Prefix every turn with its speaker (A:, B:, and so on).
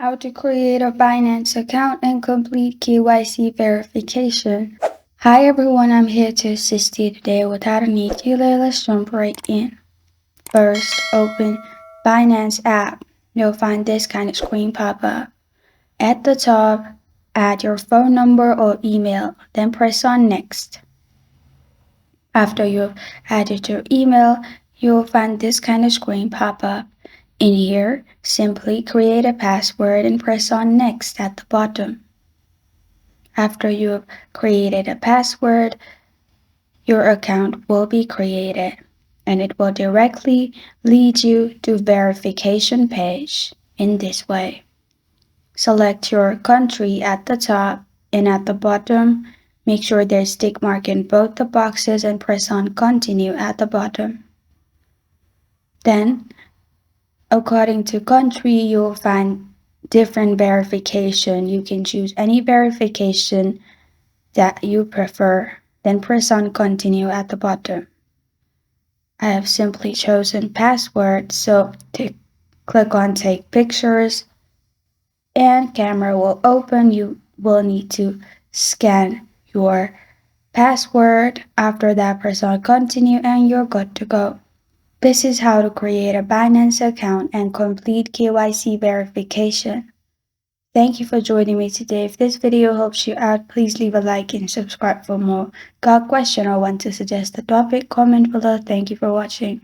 A: How to create a Binance account and complete KYC verification. Hi everyone, I'm here to assist you today with how to need to. Let's jump right in. First, open Binance app. You'll find this kind of screen pop up. At the top, add your phone number or email, then press on next. After you've added your email, you'll find this kind of screen pop up. In here, simply create a password and press on next at the bottom. After you have created a password, your account will be created and it will directly lead you to verification page in this way. Select your country at the top and at the bottom, make sure there's tick mark in both the boxes and press on continue at the bottom. Then, according to country, you'll find different verification. You can choose any verification that you prefer, then press on continue at the bottom. I have simply chosen password, so click on take pictures and camera will open. You will need to scan your password. After that, press on continue and you're good to go. This is how to create a Binance account and complete KYC verification. Thank you for joining me today. If this video helps you out, please leave a like and subscribe for more. Got a question or want to suggest a topic? Comment below. Thank you for watching.